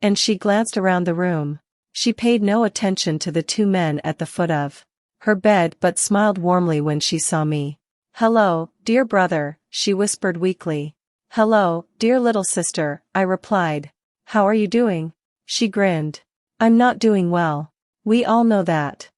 And she glanced around the room. She paid no attention to the two men at the foot of her bed but smiled warmly when she saw me. "Hello, dear brother," she whispered weakly. "Hello, dear little sister," I replied. "How are you doing?" She grinned. "I'm not doing well. We all know that."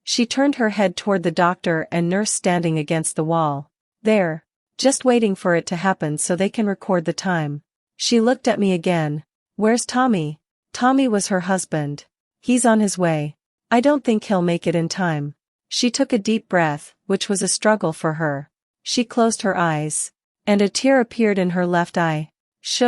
She turned her head toward the doctor and nurse standing against the wall. "There. Just waiting for it to happen so they can record the time." She looked at me again. "Where's Tommy?" Tommy was her husband. "He's on his way. I don't think he'll make it in time." She took a deep breath, which was a struggle for her. She closed her eyes. And a tear appeared in her left eye. "Shh,"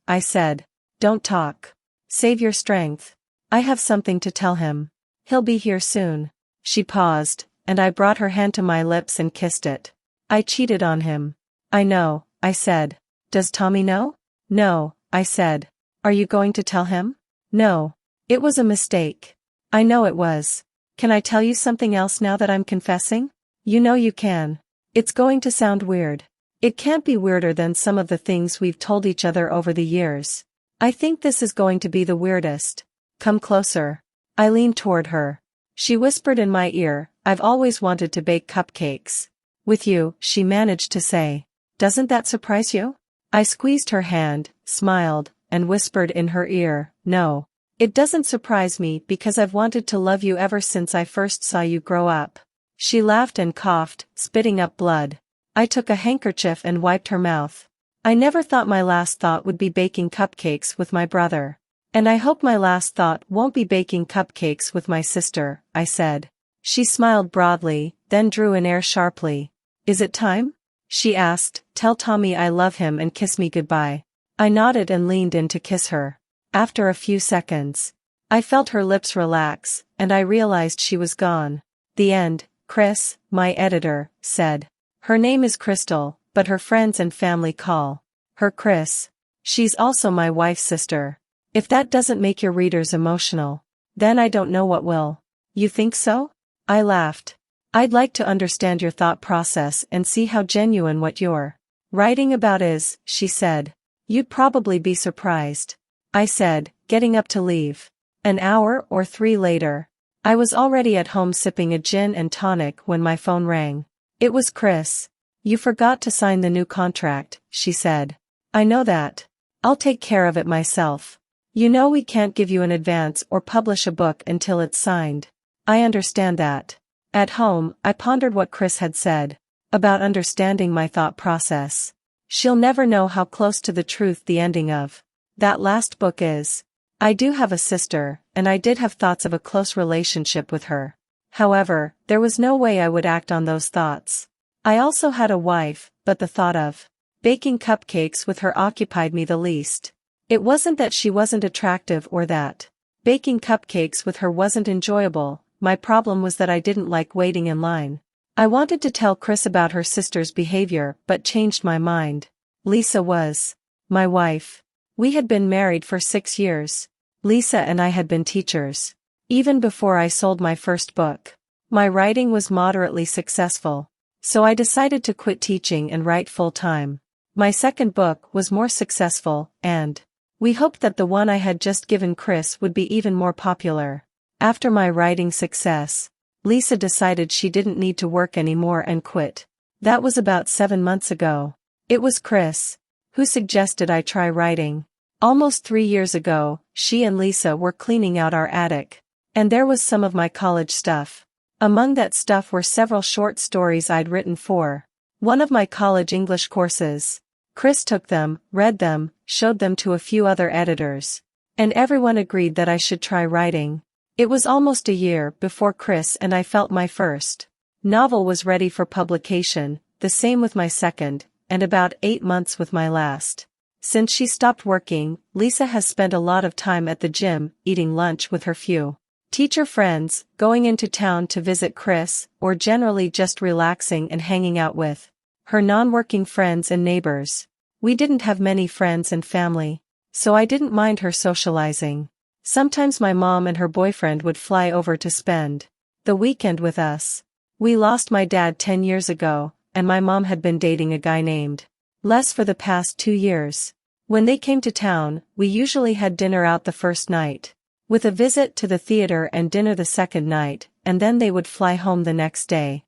I said. "Don't talk. Save your strength. I have something to tell him. He'll be here soon." She paused, and I brought her hand to my lips and kissed it. "I cheated on him." "I know," I said. "Does Tommy know?" "No," I said. "Are you going to tell him?" "No. It was a mistake." "I know it was. Can I tell you something else now that I'm confessing?" "You know you can. It's going to sound weird. It can't be weirder than some of the things we've told each other over the years. I think this is going to be the weirdest. Come closer." I leaned toward her. She whispered in my ear, "I've always wanted to bake cupcakes." "With you," she managed to say. "Doesn't that surprise you?" I squeezed her hand, smiled, and whispered in her ear, "No. It doesn't surprise me because I've wanted to love you ever since I first saw you grow up." She laughed and coughed, spitting up blood. I took a handkerchief and wiped her mouth. "I never thought my last thought would be baking cupcakes with my brother. And I hope my last thought won't be baking cupcakes with my sister," I said. She smiled broadly, then drew in air sharply. "Is it time?" she asked. "Tell Tommy I love him and kiss me goodbye." I nodded and leaned in to kiss her. After a few seconds, I felt her lips relax, and I realized she was gone. "The end," Chris, my editor, said. "Her name is Crystal, but her friends and family call her Chris. She's also my wife's sister. If that doesn't make your readers emotional, then I don't know what will." "You think so?" I laughed. "I'd like to understand your thought process and see how genuine what you're writing about is," she said. "You'd probably be surprised," I said, getting up to leave. An hour or 3 later, I was already at home sipping a gin and tonic when my phone rang. It was Chris. "You forgot to sign the new contract," she said. "I know that. I'll take care of it myself. You know we can't give you an advance or publish a book until it's signed." "I understand that." At home, I pondered what Chris had said about understanding my thought process. She'll never know how close to the truth the ending of that last book is. I do have a sister, and I did have thoughts of a close relationship with her. However, there was no way I would act on those thoughts. I also had a wife, but the thought of baking cupcakes with her occupied me the least. It wasn't that she wasn't attractive or that baking cupcakes with her wasn't enjoyable. My problem was that I didn't like waiting in line. I wanted to tell Chris about her sister's behavior but changed my mind. Lisa was my wife. We had been married for 6 years. Lisa and I had been teachers. Even before I sold my first book, my writing was moderately successful. So I decided to quit teaching and write full-time. My second book was more successful, and we hoped that the one I had just given Chris would be even more popular. After my writing success, Lisa decided she didn't need to work anymore and quit. That was about 7 months ago. It was Chris who suggested I try writing. Almost 3 years ago, she and Lisa were cleaning out our attic, and there was some of my college stuff. Among that stuff were several short stories I'd written for one of my college English courses. Chris took them, read them, showed them to a few other editors, and everyone agreed that I should try writing. It was almost a year before Chris and I felt my first novel was ready for publication, the same with my second, and about 8 months with my last. Since she stopped working, Lisa has spent a lot of time at the gym, eating lunch with her few teacher friends, going into town to visit Chris, or generally just relaxing and hanging out with her non-working friends and neighbors. We didn't have many friends and family, so I didn't mind her socializing. Sometimes my mom and her boyfriend would fly over to spend the weekend with us. We lost my dad 10 years ago, and my mom had been dating a guy named Les for the past 2 years. When they came to town, we usually had dinner out the first night, with a visit to the theater and dinner the second night, and then they would fly home the next day.